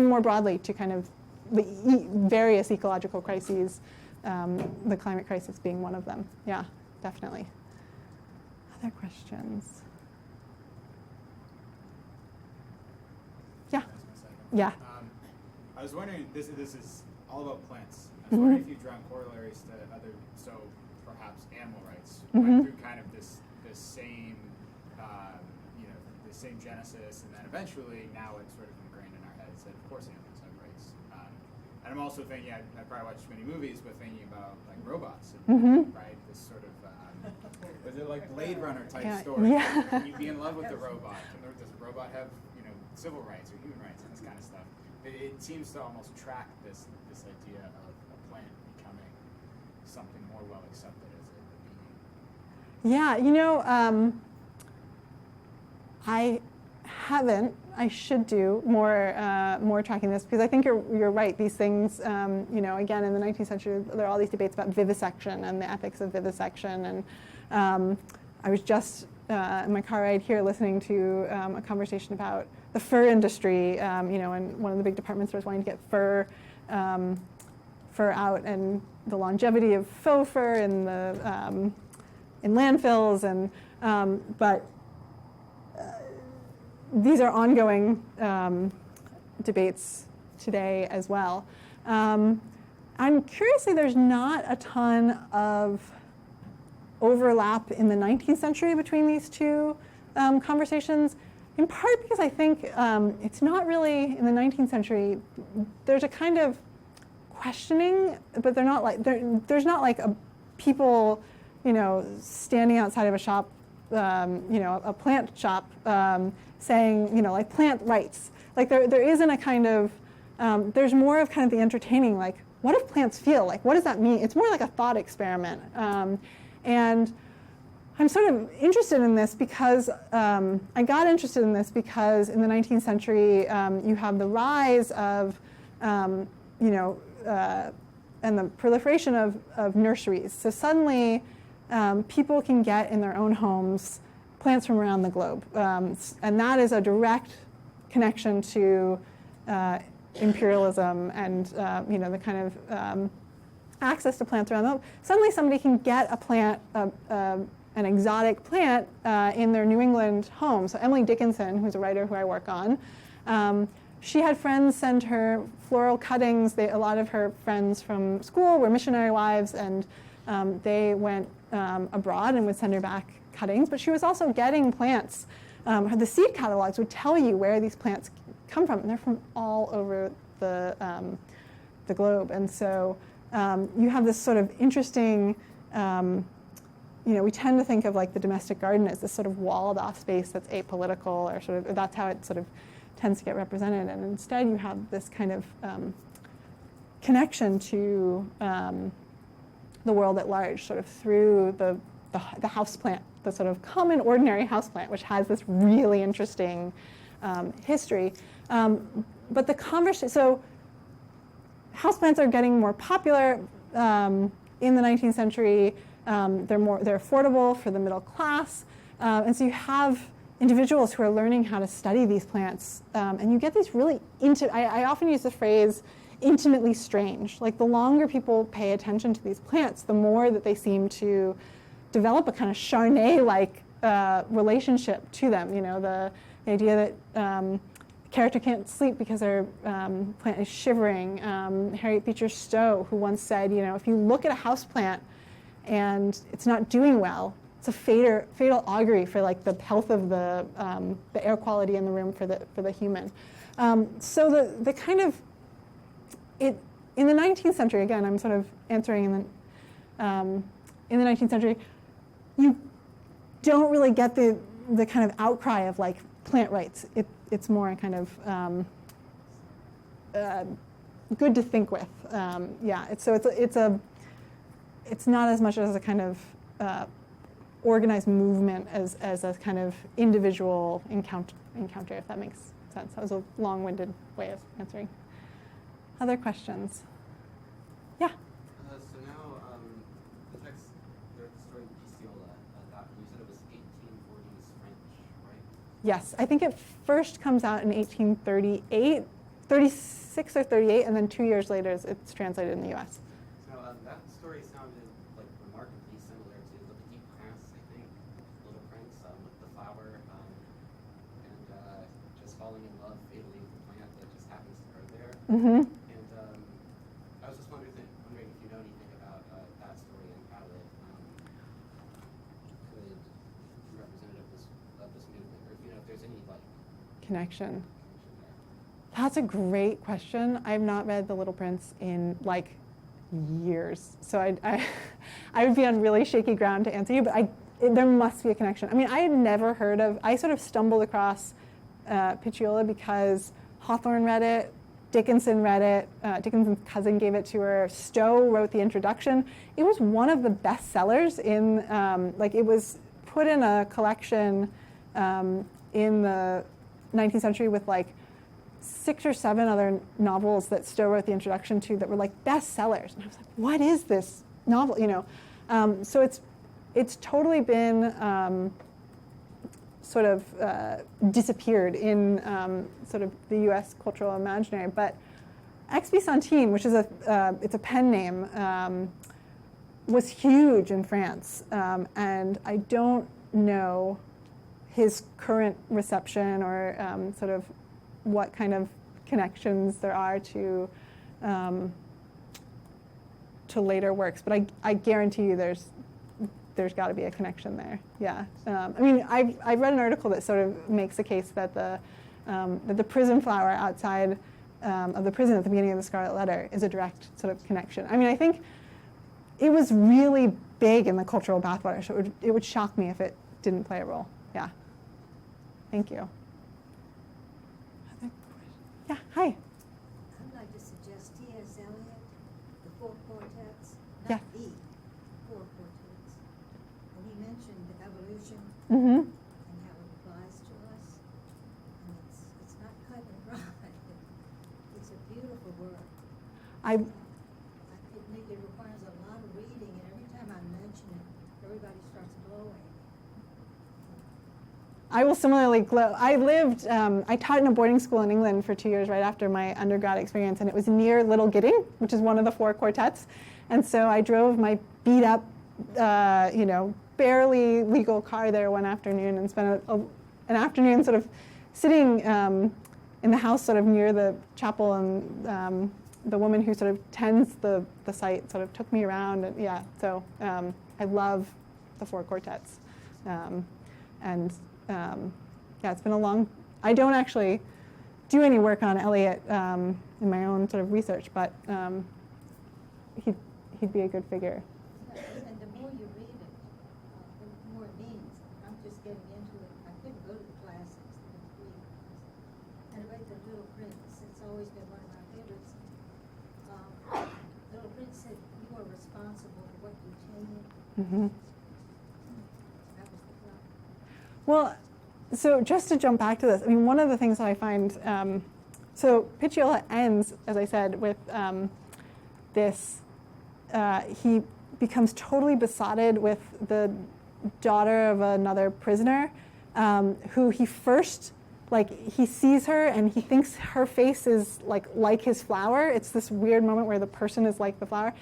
more broadly to kind of the various ecological crises, the climate crisis being one of them. Yeah, definitely. Other questions? Yeah. Yeah. I was wondering, this is all about plants. I was wondering if you've drawn corollaries to other, so perhaps animal rights Mhm. went through kind of this same, the same genesis, and then eventually now it's sort of ingrained in our heads that of course animals have rights. And I'm also thinking, I probably watched many movies, but thinking about like robots, and, right? This sort of, was it like Blade Runner type Yeah, story? yeah. Can you be in love with the robot? Does a robot have, civil rights or human rights and this kind of stuff? It seems to almost track this idea of a plant becoming something more well accepted as a being. Yeah, I haven't. I should do more tracking this, because I think you're right. These things, again, in the 19th century, there are all these debates about vivisection and the ethics of vivisection. And I was just in my car ride here listening to a conversation about the fur industry, and one of the big department stores wanting to get fur out, and the longevity of faux fur in landfills, but these are ongoing debates today as well. And curiously, there's not a ton of overlap in the 19th century between these two conversations, in part because I think it's not really in the 19th century. There's a kind of questioning, but they're not like there's not like a people, standing outside of a shop, a plant shop, saying, like plant rights. Like there isn't a kind of there's more of kind of the entertaining, like what if plants feel? Like what does that mean? It's more like a thought experiment. And I'm sort of interested in this because I got interested in this because in the 19th century you have the rise of and the proliferation of nurseries. So suddenly people can get in their own homes plants from around the globe, and that is a direct connection to imperialism and the kind of access to plants around the globe. Suddenly somebody can get a plant, an exotic plant in their New England home. So Emily Dickinson, who's a writer who I work on, she had friends send her floral cuttings. A lot of her friends from school were missionary wives, and they went abroad and would send her back cuttings. But she was also getting plants. The seed catalogs would tell you where these plants come from, and they're from all over the globe. And so you have this sort of interesting, we tend to think of like the domestic garden as this sort of walled off space that's apolitical, or sort of that's how it sort of tends to get represented. And instead you have this kind of connection to the world at large, sort of through the houseplant, the sort of common ordinary houseplant, which has this really interesting history. But the conversation, so houseplants are getting more popular in the 19th century. They're affordable for the middle class, and so you have individuals who are learning how to study these plants, and you get these really I often use the phrase intimately strange. Like the longer people pay attention to these plants, the more that they seem to develop a kind of Charney-like relationship to them. The idea that character can't sleep because their plant is shivering. Harriet Beecher Stowe, who once said, if you look at a house plant and it's not doing well, it's a fatal augury for like the health of the air quality in the room for the human. So the kind of in the 19th century, again, I'm sort of answering in the 19th century, you don't really get the kind of outcry of like plant rights. It's more kind of good to think with. It's not as much as a kind of organized movement as a kind of individual encounter, if that makes sense. That was a long-winded way of answering. Other questions? Yeah. So now, the text, the story of Pidgey Ola, you said it was 1840s French, right? Yes, I think it first comes out in 1838, 36 or 38, and then 2 years later it's translated in the U.S. So that story sounded like remarkably similar to the Petit Prince, I think, Little Prince, with the flower, and just falling in love fatally with the plant that just happens to grow there. Mm-hmm. And I was just wondering if you know anything about that story and how it connection? That's a great question. I've not read The Little Prince in like years, so I would be on really shaky ground to answer you, but there must be a connection. I mean, I had never heard of, I sort of stumbled across Pidgey Ola because Hawthorne read it, Dickinson read it, Dickinson's cousin gave it to her, Stowe wrote the introduction. It was one of the bestsellers in, like it was put in a collection in the 19th century with like 6 or 7 other novels that Stowe wrote the introduction to that were like bestsellers. And I was like, what is this novel? You know, so it's totally been sort of disappeared in sort of the U.S. cultural imaginary. But X.B. Santine, which is it's a pen name, was huge in France, and I don't know his current reception or sort of what kind of connections there are to later works, but I guarantee you there's got to be a connection there. Yeah, I mean I've read an article that sort of makes the case that the prison flower outside of the prison at the beginning of the Scarlet Letter is a direct sort of connection. I mean, I think it was really big in the cultural bathwater, so it would shock me if it didn't play a role. Yeah. Thank you. Yeah, hi. I'd like to suggest T.S. Eliot, the Four Quartets, Yeah. not the Four Quartets. And he mentioned evolution Mm-hmm. and how it applies to us. And it's not cut and dry. It's a beautiful work. It requires a lot of reading, and every time I mention it, everybody starts glowing. I will similarly glow. I taught in a boarding school in England for 2 years right after my undergrad experience, and it was near Little Gidding, which is one of the Four Quartets. And so I drove my beat up, barely legal car there one afternoon and spent an afternoon sort of sitting in the house sort of near the chapel, and the woman who sort of tends the site sort of took me around. And yeah, so I love the Four Quartets. Yeah, it's been a long. I don't actually do any work on Eliot in my own sort of research, but he'd be a good figure. And the more you read it, the more it means. I'm just getting into it. I couldn't go to the classics. And I read The Little Prince. It's always been one of my favorites. Little Prince said, "You are responsible for what you take." Mm-hmm. That was the plot. Well, so just to jump back to this, I mean, one of the things that I find, so Pidgey Ola ends, as I said, with this, he becomes totally besotted with the daughter of another prisoner, who he first, he sees her and he thinks her face is like his flower. It's this weird moment where the person is like the flower.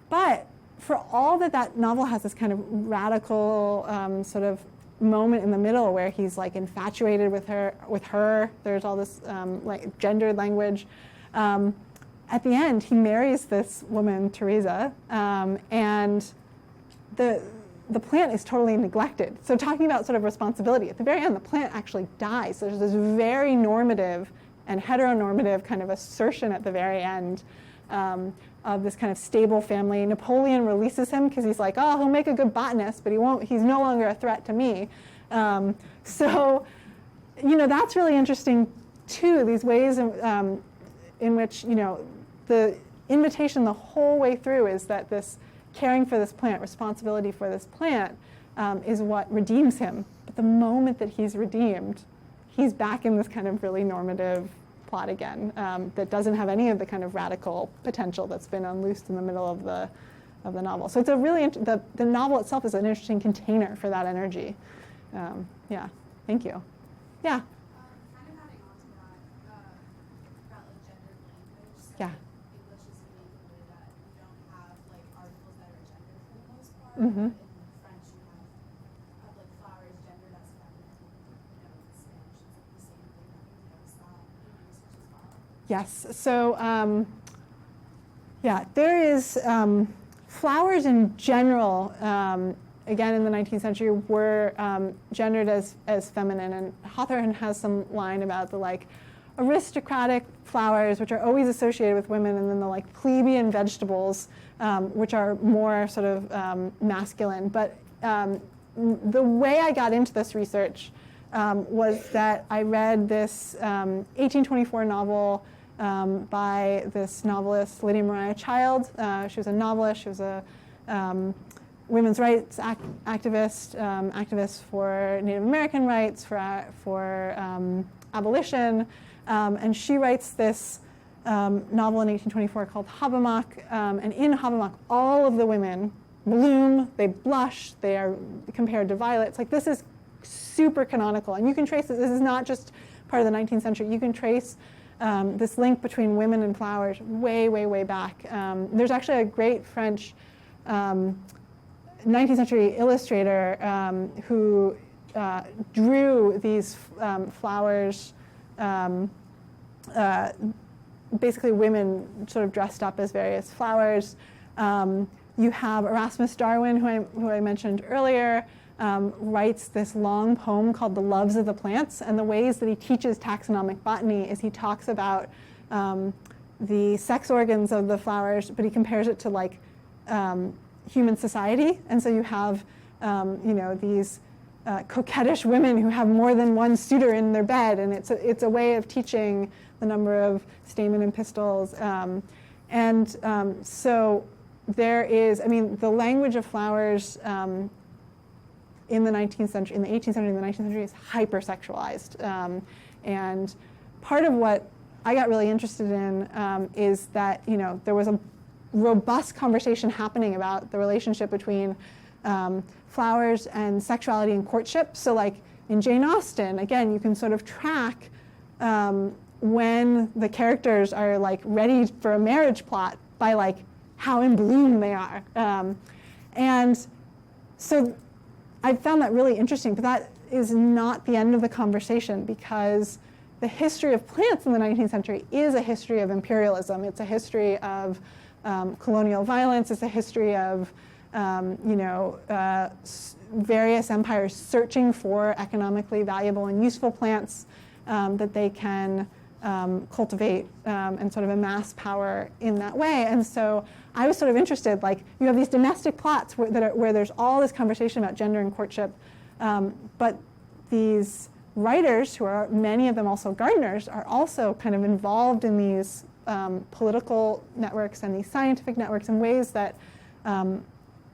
But for all that novel has this kind of radical sort of moment in the middle where he's infatuated with her. There's all this gendered language. At the end, he marries this woman, Teresa, and the plant is totally neglected. So talking about sort of responsibility, at the very end, the plant actually dies. So there's this very normative and heteronormative kind of assertion at the very end of this kind of stable family. Napoleon releases him because he's like, oh, he'll make a good botanist, but he's no longer a threat to me. So, that's really interesting too, these ways in which, the invitation the whole way through is that this caring for this plant, responsibility for this plant, is what redeems him. But the moment that he's redeemed, he's back in this kind of really normative plot again, that doesn't have any of the kind of radical potential that's been unloosed in the middle of the novel. So it's a really the novel itself is an interesting container for that energy. Yeah, thank you. Yeah. Kind of adding on to that, about gendered language. So Yeah. English is unique in the way that you don't have articles that are gendered for the most part. Mm-hmm. In French, you have flowers gendered as feminine. In Spanish, it's the same thing. Have you noticed that in research as well? Yes. So, yeah, there is flowers in general again in the 19th century, were gendered as feminine. And Hawthorne has some line about the like aristocratic flowers, which are always associated with women, and then the like plebeian vegetables, which are more sort of masculine. But the way I got into this research was that I read this 1824 novel by this novelist, Lydia Maria Child. She was a novelist. She was a women's rights activist, activist for Native American rights, for abolition. And she writes this novel in 1824 called Havamak. And in Havamak, all of the women bloom, they blush, they are compared to violets. Like, this is super canonical. And you can trace this. This is not just part of the 19th century. You can trace this link between women and flowers way, way, way back. There's actually a great French 19th century illustrator who drew these flowers, basically women sort of dressed up as various flowers. You have Erasmus Darwin, who I mentioned earlier, writes this long poem called The Loves of the Plants, and the ways that he teaches taxonomic botany is he talks about the sex organs of the flowers, but he compares it to like human society. And so you have these coquettish women who have more than one suitor in their bed, and it's a way of teaching the number of stamen and pistils. So there is, the language of flowers in the 19th century, in the 18th century, in the 19th century is hypersexualized. And part of what I got really interested in is that, there was a robust conversation happening about the relationship between flowers and sexuality and courtship. So like in Jane Austen, again, you can sort of track when the characters are like ready for a marriage plot by like how in bloom they are. And so I found that really interesting, but that is not the end of the conversation, because the history of plants in the 19th century is a history of imperialism. It's a history of colonial violence. It's a history of various empires searching for economically valuable and useful plants that they can cultivate and sort of amass power in that way. And so I was sort of interested, like, you have these domestic plots where there's all this conversation about gender and courtship, but these writers, who are many of them also gardeners, are also kind of involved in these political networks and these scientific networks in ways that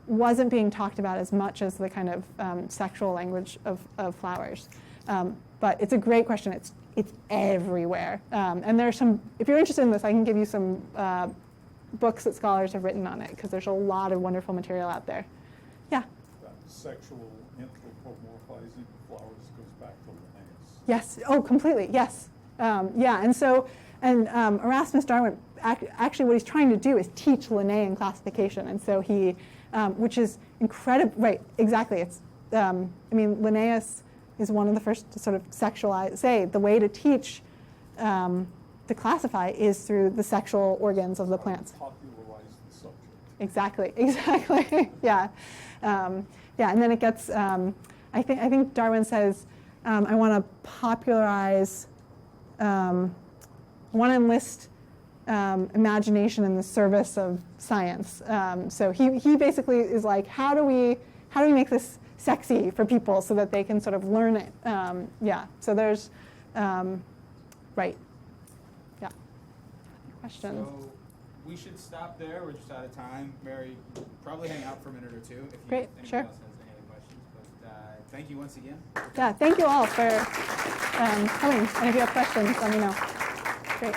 wasn't being talked about as much as the kind of sexual language of flowers. But it's a great question. It's everywhere. And there's some, if you're interested in this, I can give you some books that scholars have written on it, because there's a lot of wonderful material out there. Yeah? That sexual anthropomorphizing flowers goes back to Linnaeus. Yes. Oh, completely. Yes. And Erasmus Darwin, actually what he's trying to do is teach Linnaean classification. And so he, which is incredible, right, exactly. It's, Linnaeus is one of the first to sort of say the way to teach, to classify is through the sexual organs of the plants. Popularize the subject. Exactly. Yeah. And then it gets, I think Darwin says, I want to popularize, I want to enlist imagination in the service of science. So he basically is like, how do we make this sexy for people so that they can sort of learn it? So there's, right. Yeah. Questions? So we should stop there. We're just out of time. Mary, probably hang out for a minute or two if Great, anybody sure. else has any other questions. But thank you once again. Yeah, thank you all for coming. And if you have questions, let me know. Great.